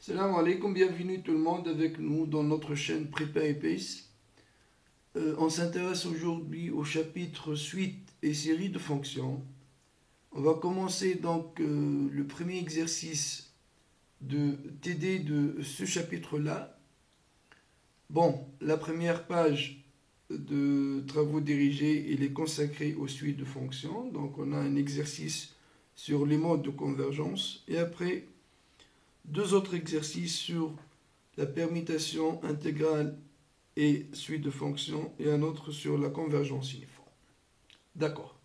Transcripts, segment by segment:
Salam alaikum, bienvenue tout le monde avec nous dans notre chaîne Prépa et Pace. On s'intéresse aujourd'hui au chapitre suite et série de fonctions. On va commencer donc le premier exercice de TD de ce chapitre-là. Bon, la première page de travaux dirigés, elle est consacrée aux suites de fonctions. Donc on a un exercice sur les modes de convergence et après deux autres exercices sur la permutation intégrale et suite de fonctions et un autre sur la convergence uniforme. D'accord.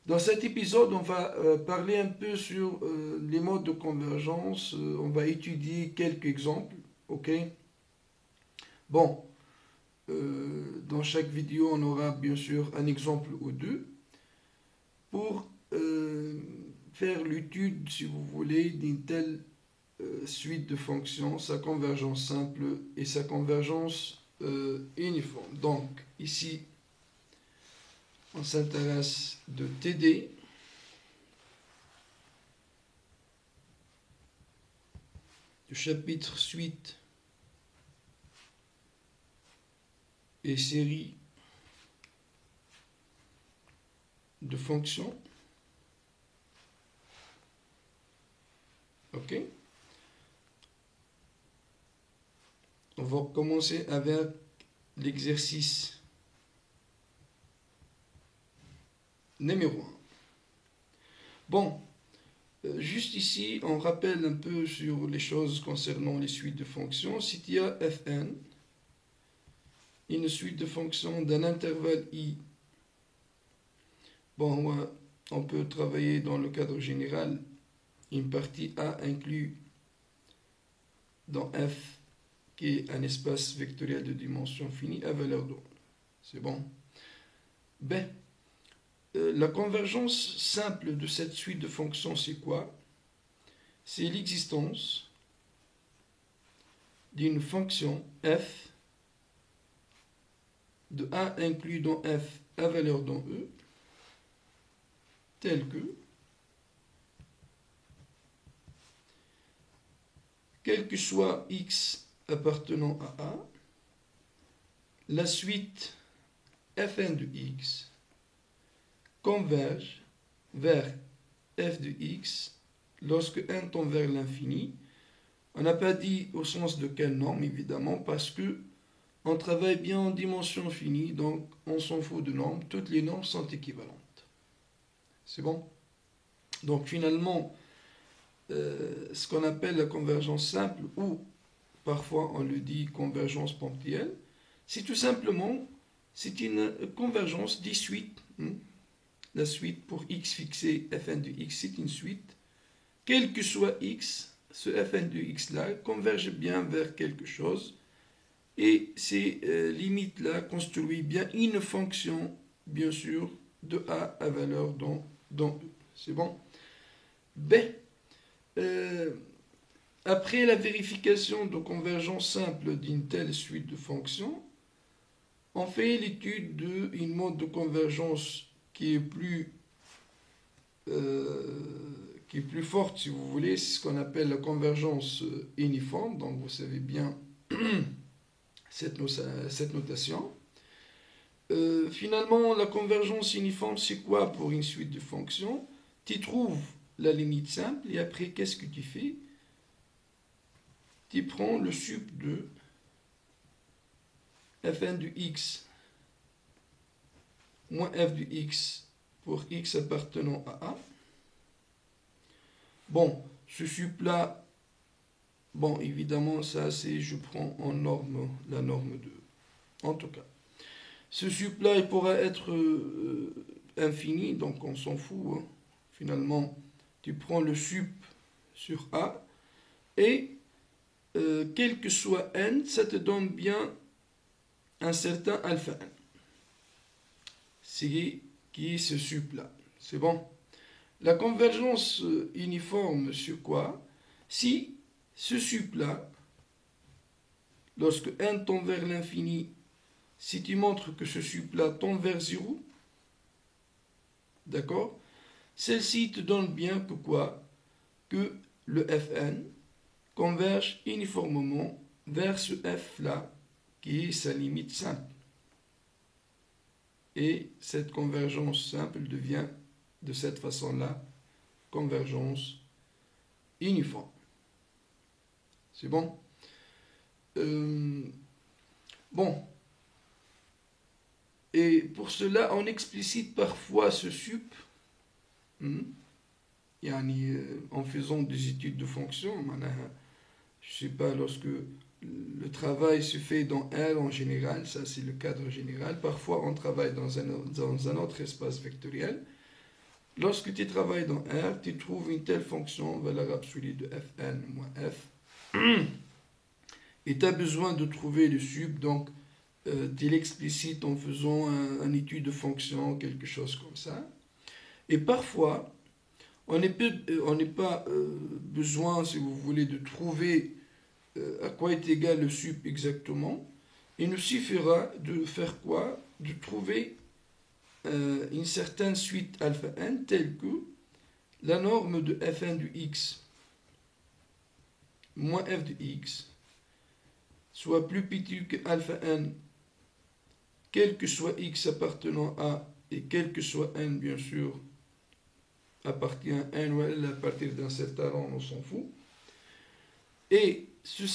Dans cet épisode, on va parler un peu sur les modes de convergence. On va étudier quelques exemples. Ok. Bon, dans chaque vidéo, on aura bien sûr un exemple ou deux pour faire l'étude, si vous voulez, d'une telle suite de fonctions, sa convergence simple et sa convergence uniforme. Donc, ici, on s'intéresse de TD. Le chapitre suite et série de fonctions. Ok. On va commencer avec l'exercice numéro 1. Bon, juste ici, on rappelle un peu sur les choses concernant les suites de fonctions. Si il y a Fn, une suite de fonctions d'un intervalle I, bon, on peut travailler dans le cadre général, une partie A inclus dans F, qui est un espace vectoriel de dimension finie à valeur d'onde. C'est bon. B. La convergence simple de cette suite de fonctions, c'est quoi? C'est l'existence d'une fonction f de A inclus dans f à valeur dans E, telle que, quel que soit x appartenant à A, la suite fn de x converge vers f de x lorsque n tend vers l'infini. On n'a pas dit au sens de quelle norme, évidemment, parce que on travaille bien en dimension finie, donc on s'en fout de normes. Toutes les normes sont équivalentes. C'est bon? Donc finalement, ce qu'on appelle la convergence simple, ou parfois on le dit convergence ponctuelle, c'est tout simplement, c'est une convergence des suites. La suite pour x fixé fn de x, c'est une suite. Quel que soit x, ce fn de x là converge bien vers quelque chose. Et ces limites-là construisent bien une fonction, bien sûr, de A à valeur dans E. C'est bon? B. Après la vérification de convergence simple d'une telle suite de fonctions, on fait l'étude d'une mode de convergence qui est plus forte, si vous voulez. C'est ce qu'on appelle la convergence uniforme. Donc, vous savez bien cette notation. Finalement, la convergence uniforme, c'est quoi pour une suite de fonctions? Tu trouves la limite simple et après, qu'est-ce que tu fais? Tu prends le sup de fn de x moins f de x pour x appartenant à A. Bon, ce sup-là, bon, évidemment, ça, c'est, je prends en norme, la norme 2. En tout cas. Ce sup-là, il pourra être infini, donc on s'en fout. Hein. Finalement, tu prends le sup sur A, et quel que soit n, ça te donne bien un certain alpha n. C'est qui est ce sup-là. C'est bon? La convergence uniforme sur quoi? Si ce sup-là, lorsque n tend vers l'infini, si tu montres que ce sup-là tend vers 0, d'accord? Celle-ci te donne bien que quoi? Que le Fn converge uniformément vers ce f-là, qui est sa limite simple. Et cette convergence simple devient, de cette façon-là, convergence uniforme. C'est bon? Bon. Et pour cela, on explicite parfois ce sup, en faisant des études de fonctions. Je sais pas, lorsque le travail se fait dans R en général, ça c'est le cadre général. Parfois, on travaille dans un autre espace vectoriel. Lorsque tu travailles dans R, tu trouves une telle fonction, valeur absolue de fn moins f. Et tu as besoin de trouver le sup, donc tu l'explicites en faisant une étude de fonction, quelque chose comme ça. Et parfois, on n'est pas besoin, si vous voulez, de trouver à quoi est égal le sup exactement. Il nous suffira de faire quoi? De trouver une certaine suite alpha n telle que la norme de fn de x moins f de x soit plus petit que alpha n, quel que soit x appartenant à, et quel que soit n, bien sûr, appartient à n ou l à partir d'un certain rang, on s'en fout. Et sur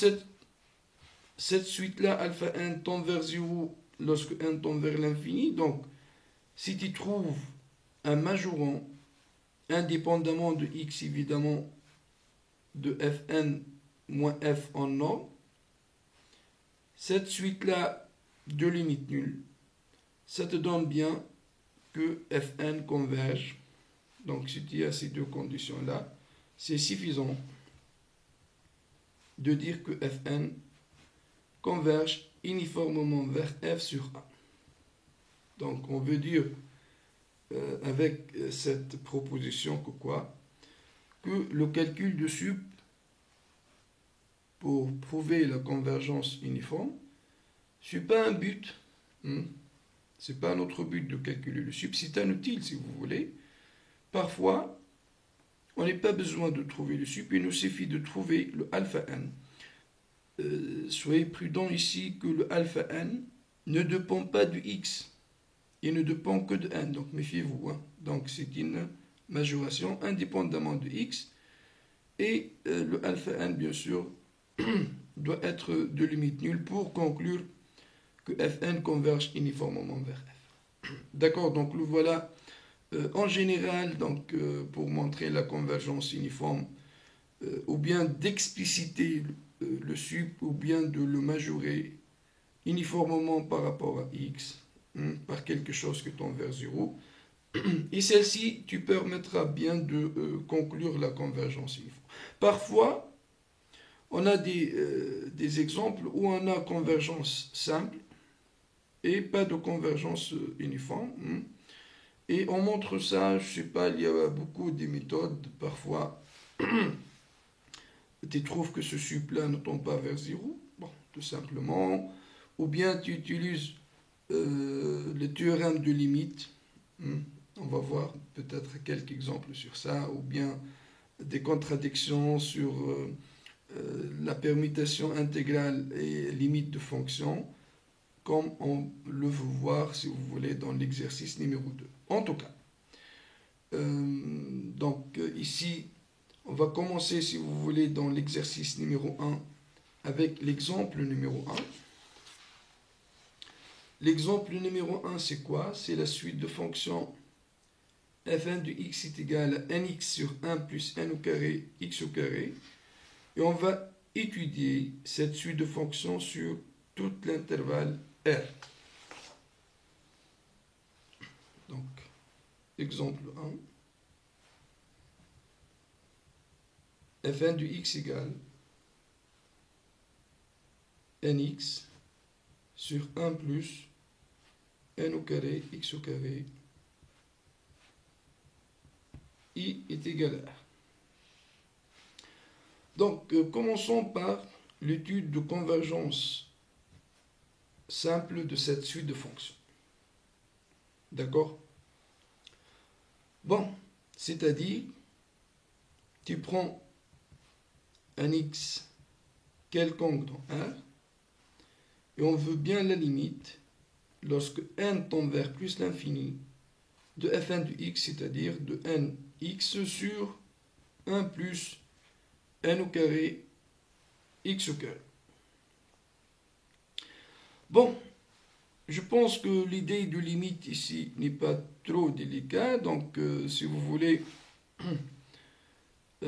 cette suite-là, alpha n tend vers 0 lorsque n tend vers l'infini. Donc, si tu trouves un majorant, indépendamment de x, évidemment, de fn moins f en norme, cette suite-là de limite nulle, ça te donne bien que fn converge. Donc, si tu as ces deux conditions-là, c'est suffisant de dire que fn converge uniformément vers f sur a. Donc, on veut dire avec cette proposition que quoi? Que le calcul de sup pour prouver la convergence uniforme, ce n'est pas un but. Ce n'est pas notre but de calculer le sup, c'est un outil si vous voulez. Parfois, on n'a pas besoin de trouver le sup, il nous suffit de trouver le alpha n. Soyez prudent ici que le alpha n ne dépend pas du x. Il ne dépend que de n, donc méfiez-vous. Donc c'est une majoration indépendamment de x. Et le alpha n, bien sûr, doit être de limite nulle pour conclure que fn converge uniformément vers f. D'accord, donc le voilà. En général, donc, pour montrer la convergence uniforme, ou bien d'expliciter le sup, ou bien de le majorer uniformément par rapport à x, par quelque chose que tend vers 0. Et celle-ci, tu permettras bien de conclure la convergence uniforme. Parfois, on a des exemples où on a convergence simple et pas de convergence uniforme. Et on montre ça, je ne sais pas, il y a beaucoup de méthodes. Parfois, tu trouves que ce sup-là ne tombe pas vers 0. Bon, tout simplement. Ou bien tu utilises le théorème de limite. On va voir peut-être quelques exemples sur ça. Ou bien des contradictions sur la permutation intégrale et limite de fonction, comme on le veut voir, si vous voulez, dans l'exercice numéro 2. En tout cas, ici, on va commencer, si vous voulez, dans l'exercice numéro 1 avec l'exemple numéro 1. L'exemple numéro 1, c'est quoi? C'est la suite de fonctions fn de x est égal à nx sur 1 plus n au carré x au carré. Et on va étudier cette suite de fonctions sur tout l'intervalle R. Donc, exemple 1. Fn de x égale nx sur 1 plus n au carré x au carré i est égal à R. Donc, commençons par l'étude de convergence simple de cette suite de fonctions. D'accord? Bon, c'est-à-dire, tu prends un x quelconque dans R, et on veut bien la limite lorsque n tend vers plus l'infini de fn de x, c'est-à-dire de nx sur 1 plus n au carré x au carré. Bon, je pense que l'idée de limite ici n'est pas trop délicate, donc si vous voulez,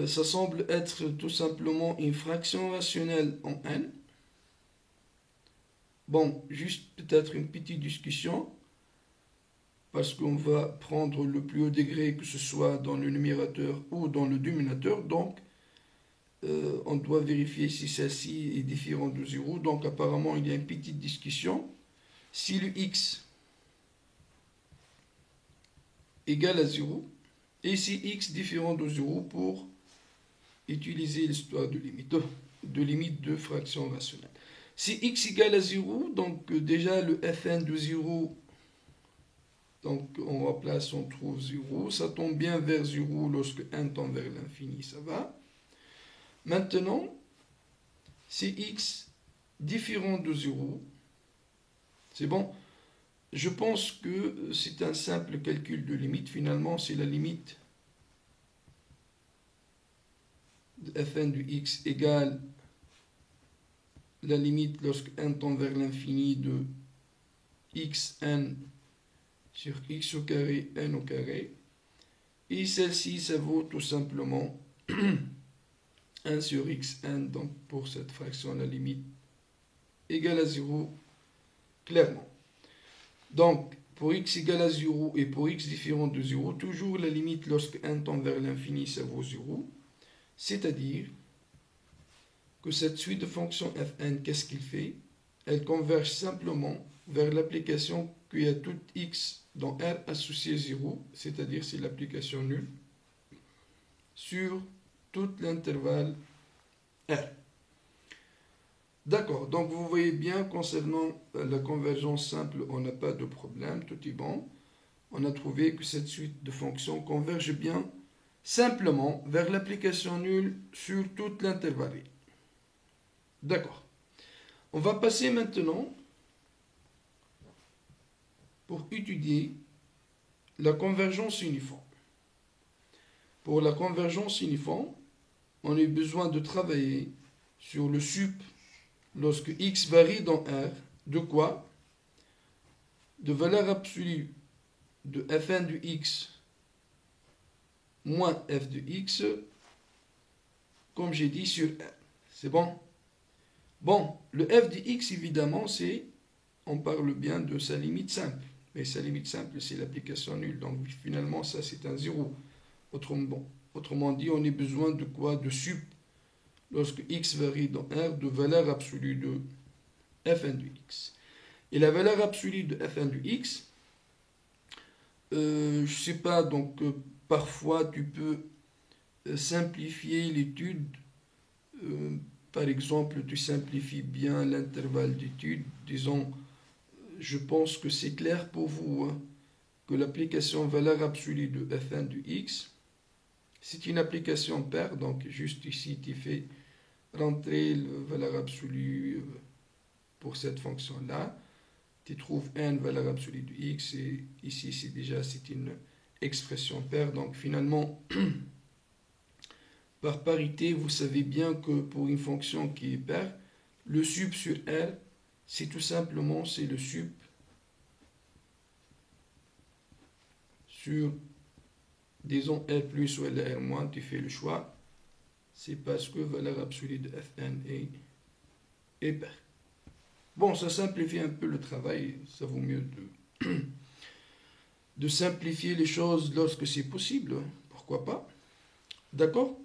ça semble être tout simplement une fraction rationnelle en n. Bon, juste peut-être une petite discussion, parce qu'on va prendre le plus haut degré, que ce soit dans le numérateur ou dans le dénominateur, donc on doit vérifier si celle-ci est différente de 0. Donc apparemment, il y a une petite discussion. Si le x égale à 0, et si x différent de 0 pour utiliser l'histoire de limite de fraction rationnelle. Si x égale à 0, donc déjà le fn de 0, donc on remplace, on trouve 0, ça tombe bien vers 0 lorsque n tend vers l'infini, ça va. Maintenant, si x différent de 0, c'est bon. Je pense que c'est un simple calcul de limite. Finalement, c'est la limite de fn de x égale la limite lorsque n tend vers l'infini de xn sur x au carré n au carré. Et celle-ci, ça vaut tout simplement 1 sur xn, donc pour cette fraction, la limite égale à 0, clairement. Donc, pour x égale à 0 et pour x différent de 0, toujours la limite lorsque n tend vers l'infini, ça vaut 0. C'est-à-dire que cette suite de fonctions fn, qu'est-ce qu'il fait? Elle converge simplement vers l'application qu'il y a toute x dans R associé 0, c'est-à-dire c'est l'application nulle, sur tout l'intervalle R. D'accord, donc vous voyez bien, concernant la convergence simple, on n'a pas de problème, tout est bon. On a trouvé que cette suite de fonctions converge bien simplement vers l'application nulle sur toute l'intervalle. D'accord. On va passer maintenant pour étudier la convergence uniforme. Pour la convergence uniforme, on a besoin de travailler sur le sup lorsque x varie dans R, de quoi? De valeur absolue de fn de x moins f de x, comme j'ai dit, sur R. C'est bon? Bon, le f de x, évidemment, c'est, on parle bien de sa limite simple. Mais sa limite simple, c'est l'application nulle. Donc, finalement, ça, c'est un 0. Autrement dit, on a besoin de quoi? De sup, lorsque x varie dans R, de valeur absolue de fn de x. Et la valeur absolue de fn de x, je ne sais pas, donc parfois tu peux simplifier l'étude. Par exemple, tu simplifies bien l'intervalle d'étude. Disons, je pense que c'est clair pour vous, hein, que l'application valeur absolue de fn de x, c'est une application paire, donc juste ici tu fais rentrer la valeur absolue pour cette fonction-là. Tu trouves n valeur absolue de x, et ici c'est une expression paire. Donc finalement, par parité, vous savez bien que pour une fonction qui est paire, le sup sur R, c'est tout simplement le sup sur, disons, R plus ou R moins, tu fais le choix. C'est parce que valeur absolue de fn est paire. Bon, ça simplifie un peu le travail, ça vaut mieux de simplifier les choses lorsque c'est possible, pourquoi pas. D'accord?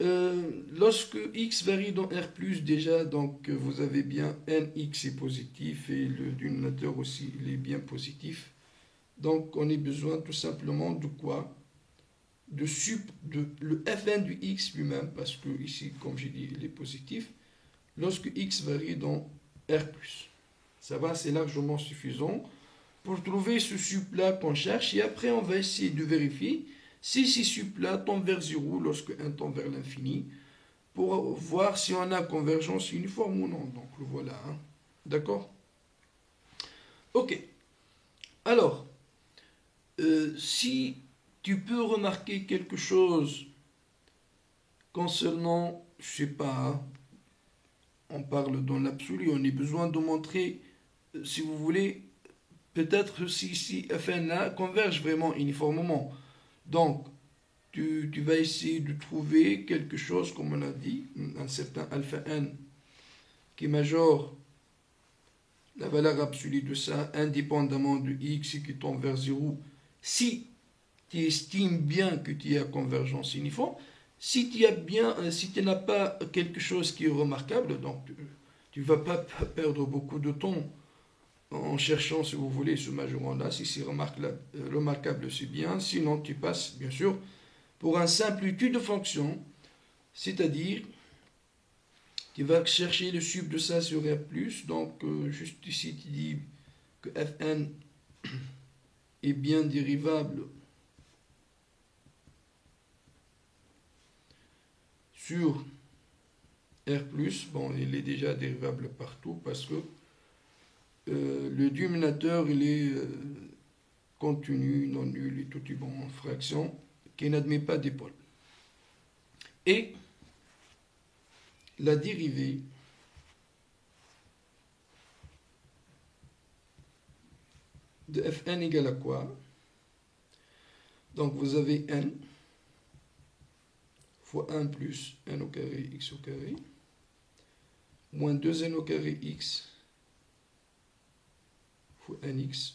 Lorsque x varie dans R+, déjà, donc vous avez bien nx est positif et le dénominateur aussi, il est bien positif. Donc on a besoin tout simplement de quoi? De sup, de le fn du x lui-même, parce que ici, comme j'ai dit, il est positif, lorsque x varie dans R+. Ça va, c'est largement suffisant pour trouver ce sup-là qu'on cherche, et après on va essayer de vérifier si ces sup-là tombent vers 0 lorsque n tend vers l'infini, pour voir si on a convergence uniforme ou non. Donc le voilà. Hein. D'accord? Ok. Alors, si tu peux remarquer quelque chose concernant, je sais pas, hein, on parle dans l'absolu, on a besoin de montrer, si vous voulez, peut-être si Fn-là converge vraiment uniformément. Donc, tu vas essayer de trouver quelque chose, comme on a dit, un certain alpha n qui majore la valeur absolue de ça, indépendamment de x qui tend vers 0, si tu estimes bien que tu as convergence uniforme. Si tu n'as pas quelque chose qui est remarquable, donc tu ne vas pas perdre beaucoup de temps en cherchant, si vous voulez, ce majorant-là. Si c'est remarquable, c'est bien. Sinon, tu passes, bien sûr, pour un simple étude de fonction, c'est-à-dire, tu vas chercher le sub de ça sur R+, donc juste ici, tu dis que Fn est bien dérivable sur R+, bon, il est déjà dérivable partout parce que le dénominateur, il est continu, non nul et tout est bon en fraction, qui n'admet pas d'épaule. Et la dérivée de Fn égale à quoi? Donc vous avez n fois 1 plus n au carré x au carré, moins 2n au carré x fois nx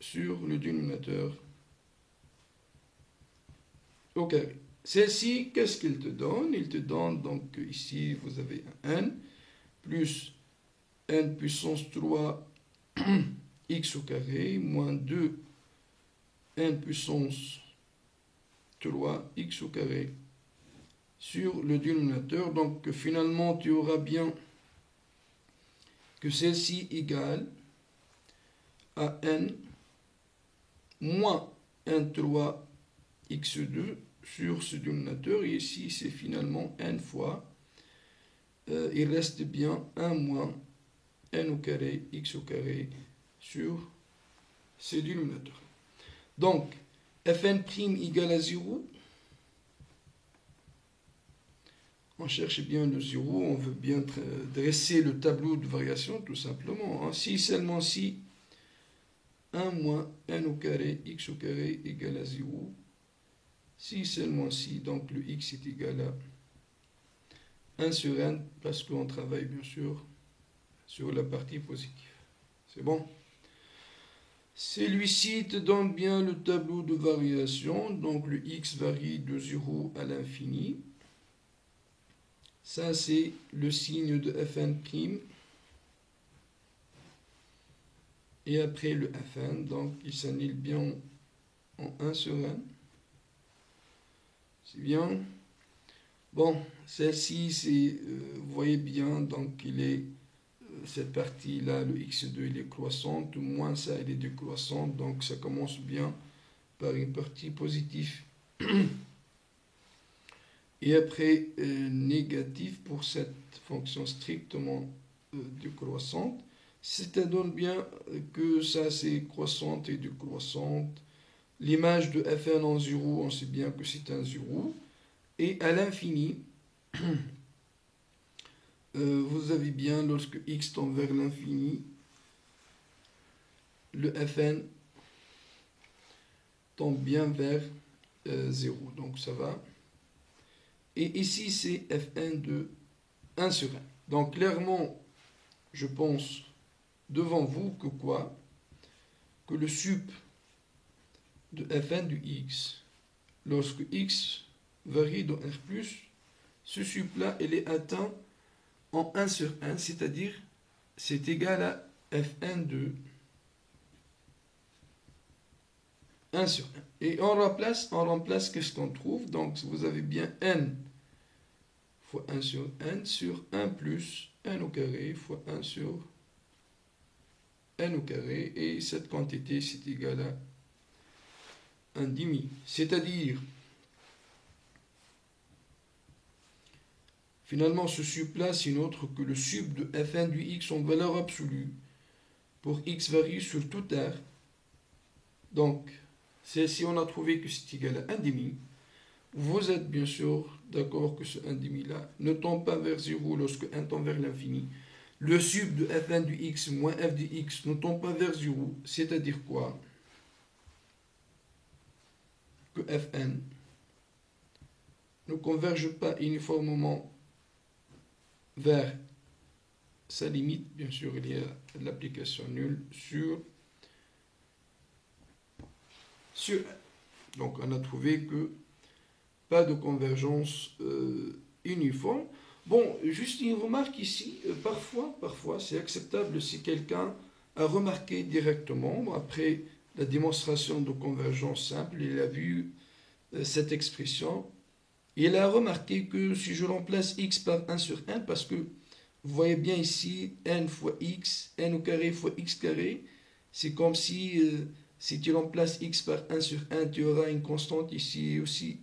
sur le dénominateur au carré. Celle-ci, qu'est-ce qu'il te donne? Il te donne, donc ici vous avez un n plus n puissance 3 x au carré moins 2 n puissance 3 x au carré sur le dénominateur. Donc finalement tu auras bien que celle-ci égale à n moins n3 x2 sur ce dénominateur. Et ici c'est finalement n fois, il reste bien 1 moins n au carré x au carré sur ce dénominateur. Donc Fn' égale à 0. On cherche bien le 0, on veut bien dresser le tableau de variation tout simplement. Hein. Si seulement si 1 moins n au carré x au carré égale à 0, si seulement si, donc le x est égal à 1 sur n, parce qu'on travaille bien sûr sur la partie positive. C'est bon? Celui-ci te donne bien le tableau de variation, donc le x varie de 0 à l'infini. Ça, c'est le signe de Fn'. Et après le Fn, donc il s'annule bien en 1 sur n. C'est bien. Bon, celle-ci, c'est, vous voyez bien, donc il est, cette partie-là, le x2, il est croissante, moins ça, il est décroissante, donc ça commence bien par une partie positive. Et après, négatif pour cette fonction strictement décroissante. Ça donne bien que ça c'est croissante et décroissante. L'image de Fn en 0, on sait bien que c'est un 0. Et à l'infini, vous avez bien, lorsque x tend vers l'infini, le Fn tend bien vers 0. Donc ça va. Et ici, c'est Fn de 1 sur 1. Donc clairement, je pense devant vous que quoi? Que le sup de Fn du x, lorsque x varie dans R+, ce sup-là, il est atteint en 1 sur 1, c'est-à-dire c'est égal à Fn de 1 sur 1. Et on remplace qu'est-ce qu'on trouve? Donc vous avez bien n fois 1 sur 1 plus n au carré fois 1 sur n au carré, et cette quantité c'est égal à 1 demi. C'est-à-dire, Finalement, ce sub-là, c'est autre que le sub de fn du x en valeur absolue pour x varie sur tout R. Donc, si on a trouvé que c'est égal à 1 demi, vous êtes bien sûr d'accord que ce 1 demi-là ne tend pas vers 0 lorsque 1 tend vers l'infini. Le sub de fn du x moins f du x ne tend pas vers 0, c'est-à-dire quoi? Que fn ne converge pas uniformément vers sa limite, bien sûr il y a l'application nulle sur n. Donc on a trouvé que pas de convergence uniforme. Bon, juste une remarque ici, parfois c'est acceptable si quelqu'un a remarqué directement, après la démonstration de convergence simple, il a vu cette expression, et il a remarqué que si je remplace x par 1 sur 1, parce que vous voyez bien ici, n fois x, n au carré fois x carré, c'est comme si tu remplaces x par 1 sur 1, tu auras une constante ici aussi,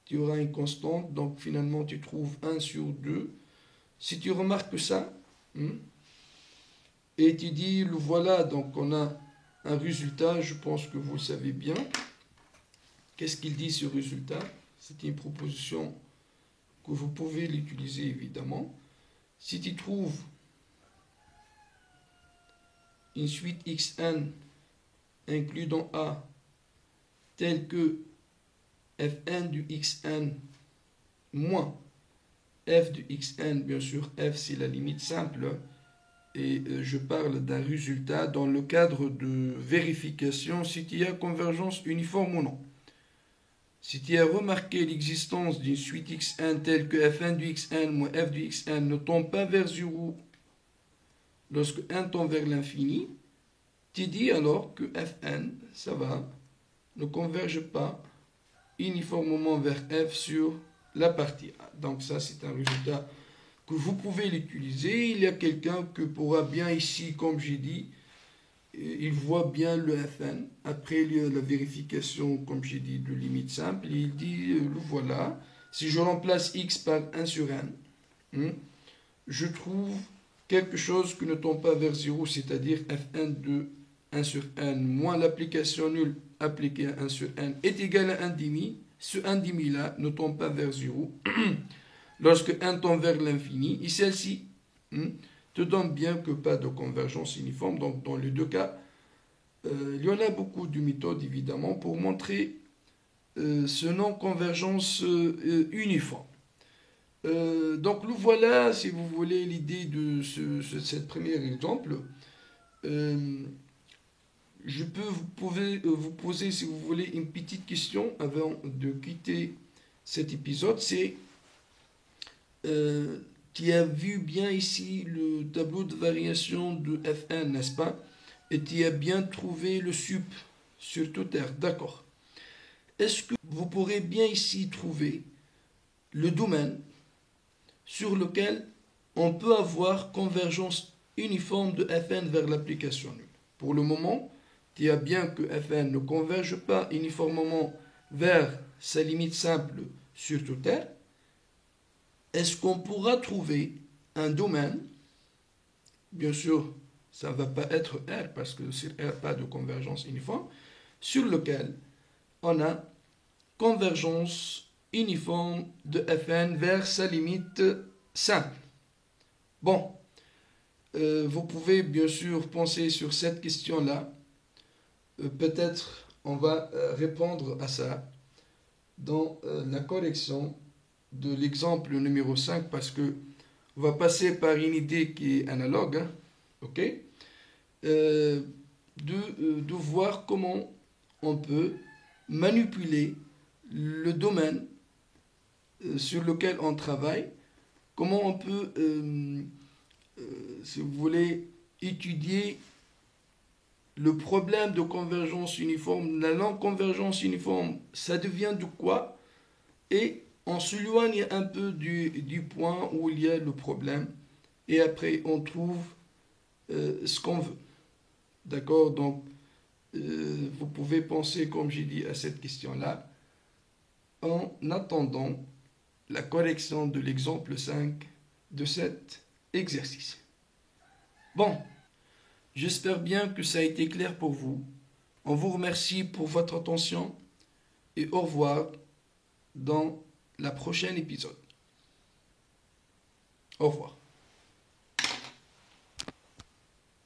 tu auras une constante, donc finalement tu trouves 1 sur 2. Si tu remarques ça, et tu dis, le voilà, donc on a un résultat, je pense que vous le savez bien. Qu'est-ce qu'il dit ce résultat? C'est une proposition que vous pouvez l'utiliser évidemment. Si tu trouves une suite xn inclus dans A telle que fn du xn moins f du xn, bien sûr f c'est la limite simple, et je parle d'un résultat dans le cadre de vérification si il y a convergence uniforme ou non. Si tu as remarqué l'existence d'une suite xn telle que fn du xn moins f du xn ne tend pas vers 0 lorsque 1 tend vers l'infini, tu dis alors que fn, ça va, ne converge pas uniformément vers f sur la partie A. Donc ça, c'est un résultat que vous pouvez l'utiliser. Il y a quelqu'un que pourra bien ici, comme j'ai dit, il voit bien le fn. Après il y a la vérification, comme j'ai dit, de limite simple. Et il dit, le voilà. Si je remplace x par 1 sur n, je trouve quelque chose qui ne tend pas vers 0, c'est-à-dire fn de 1 sur n moins l'application nulle appliquée à 1 sur n est égal à 1 demi. Ce 1 demi-là ne tend pas vers 0. Lorsque 1 tend vers l'infini, et celle-ci te donne bien que pas de convergence uniforme. Donc dans les deux cas, il y en a beaucoup de méthodes évidemment pour montrer ce non-convergence uniforme. Donc nous voilà, si vous voulez, l'idée de cet premier exemple. Je peux vous poser, si vous voulez, une petite question avant de quitter cet épisode. C'est, tu as vu bien ici le tableau de variation de Fn, n'est-ce pas? Et tu as bien trouvé le sup sur toute R, d'accord. Est-ce que vous pourrez bien ici trouver le domaine sur lequel on peut avoir convergence uniforme de Fn vers l'application nulle? Pour le moment, tu as bien que Fn ne converge pas uniformément vers sa limite simple sur toute R. Est-ce qu'on pourra trouver un domaine, bien sûr, ça ne va pas être R parce que sur R, pas de convergence uniforme, sur lequel on a convergence uniforme de Fn vers sa limite simple? Bon, vous pouvez bien sûr penser sur cette question-là. Peut-être on va répondre à ça dans la correction de l'exemple numéro 5 parce que on va passer par une idée qui est analogue, hein, ok, de voir comment on peut manipuler le domaine sur lequel on travaille, comment on peut, si vous voulez, étudier le problème de convergence uniforme, la non-convergence uniforme, ça devient de quoi? Et on s'éloigne un peu du point où il y a le problème, et après on trouve ce qu'on veut. D'accord? Donc, vous pouvez penser, comme j'ai dit, à cette question-là, en attendant la correction de l'exemple 5 de cet exercice. Bon, j'espère bien que ça a été clair pour vous. On vous remercie pour votre attention et au revoir dans la prochaine épisode. Au revoir.